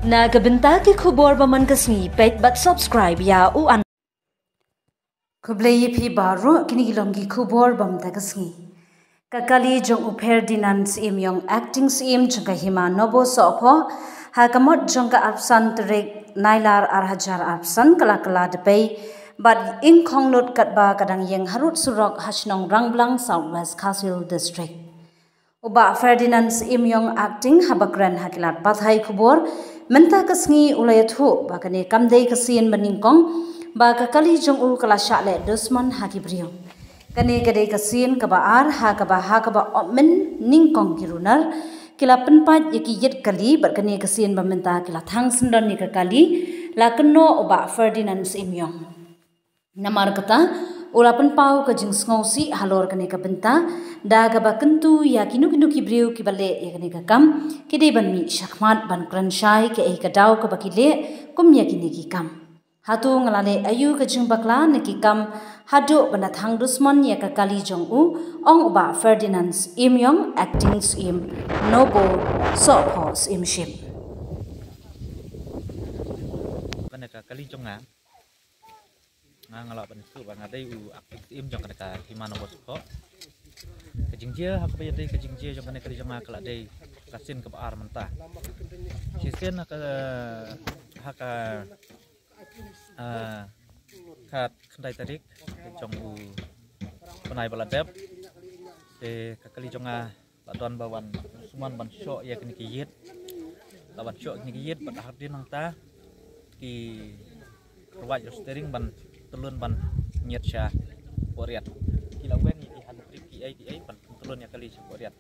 Na gabenta ki khubor baman kasni pet but subscribe ya u an kublei phi baru kini gilongi khubor bam ta kasni kakali jong u Ferdinand sim yong acting sim jong hima nobo sopho hakamot jong ka absan trek nailar arhajar absan kala kala depei but in khongnot katba kadang yeng harut surok hasnong rangblang southwest Khasil district Uba Ferdinand Imyong acting habakran hakilat pathai kubor menta kasngi ulayathu bakane kamdei kasian meningkong ba kakali jong u kala syale dusman hakibriyo kane kadei kasian kabaar hakaba omen ningkong kirunar kila penpat yaki yet kali bakane kasian bamenta kila thang sendon ni kakali lakeno uba Ferdinand Imyong namar kata ulapan pau ke jeng sngosi halor kene ka benta daga ba kentu ya kinu kibriu ki bale ya kene ka kam kide ban mi shakmat ban kranshai ke ka daw ka bakile kum ya kini ki kam hatu ngalale ayu ke jeng bakla ne ki kam hadu bana thang dusman ya ka kali jong u ong ba Ferdinand Imyong acting im nobo sophos im ship bana ka kali jong ngalap bensu bang ada aktif im jong ka himano bosko kejingjia hak bayar dei kejingjia jong kana kali jong kala dei kasin ke baar mentah sisen haka kat kendai tarik jong penai baladep de kakali jong ladon bawan suman ban syok ya kini kiyit lawan syok kini kiyit pada hardin nang ta ki ruwaj steering ban telun ban nyet sya poriat kila wen di han trip ki ban telun ya kali poriat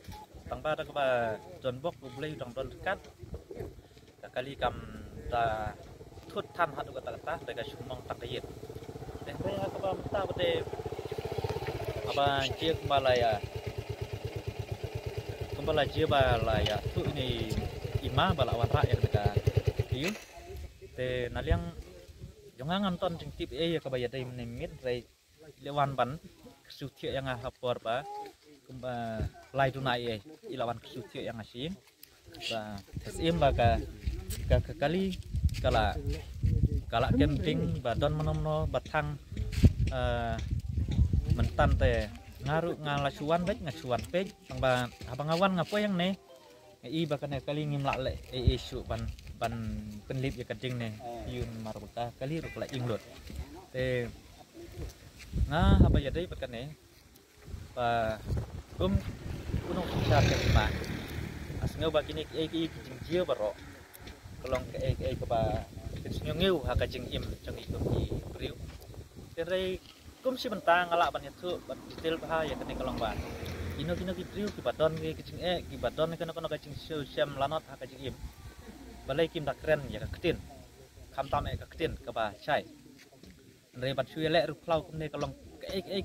tang pada ke ba don bok boleh dong don dekat kali kam ta thut than hatu kata kata daga sumong tak yet deh ba ke ba mta bade aba jek malaya kembala je balaya tu ini ima bala wara ya dekat iu te naliang jangan nonton jeng tip ya kabaya dai menimit rai lewan ban kesutia yang hapor ba kumba lai tunai ilawan kesutia yang asim ba sim ba ka kali kala camping ba don menomno batang mentan te ngaru ngalasuan baik ngasuan pej ba abang awan ngapo yang ne i ba kana kali ngimlak le isu ban penlip ya kajing ne yun marbuka kali ruk la inglot te nga haba ya dai bakan ne pa kunung sar ke ma asngo ba kini ki kajing jio baro kolong ke ba kisnyo ngeu ha kajing im jang itu ki priu te rei kum si bentang ala ban itu ban detail ba ya kene kolong ba kino ki priu ki badon ki kajing ki badon kana kajing siam lanot ha kajing im balai kim dak keren ya ketin kam tam ka ketin ka ba chai ndre bat chui le ru plau kum ne kalong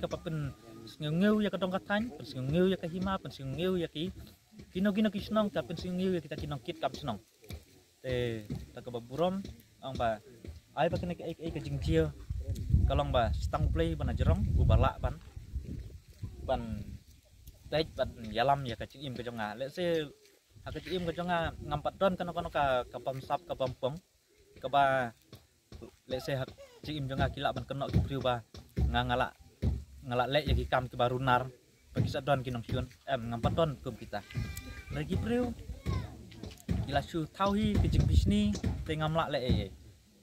ka pen ngeu ya ka dong ka tan pen ngeu ya ka hima pen ngeu ya ki kino ki snong ta pen ngeu ya kita kinong kit kam snong te ta ka burom ang ba ai ba kene ka jingjio kalong ba stang play bana jerong bu bala ban dai ban yalam ya ka chim ka jonga le se hak im ka jonga ngampat don kana ka pamsap ka pampong ka ba le se hak im jonga kila ban kenok ki priu ba ngala le ya ki kam ki barunar bagi sadon kinong syun ngampat don kum kita lagi priu kila su tauhi ki jing bisni te ngamla le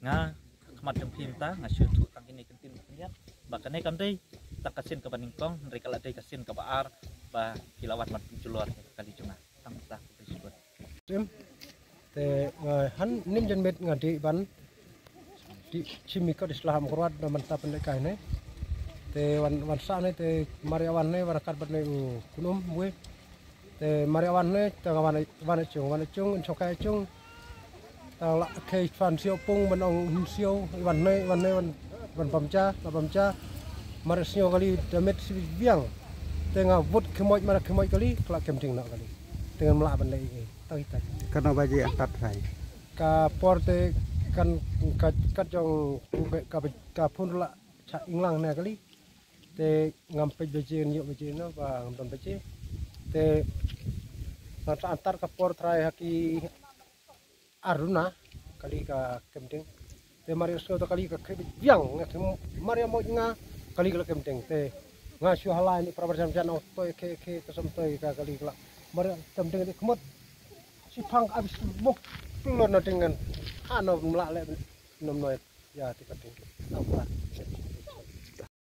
nga kemat jong pinta ngasu tu tang ini kentin kenyan bakane kam dei takasin ka baningkong ndre kala dei kasin ka baar ba kilawat mat julor kali jonga tang ta te han nim jan met ngadi ban di chimiko di selah amkruat na mantap pendekai ne te wan sa ne te mariawan ne warakat bat ne kunum we te mariawan ne tang wan chung chokai chung tang la ke fan sio pung ban ong sio wan pamcha marsio kali damet biang tengah vot kemoj kali kelak kemting nak kali dengan melak ban le kita karena baji antar saya ka porte kan kat jong ka pun la cha inglang ne kali te ngampe baji ni baji no ba ngam baji te antar ka por trai haki aruna kali ka kemting te mari so to kali ka yang mari mo nga kali ka kemting te nga syu halai ni prabarjam jan to ke to som to ka kali ka mari kemting ni kemot si phang abis bok tulon na dengan ano mla le nom noy ya ti ka ting apa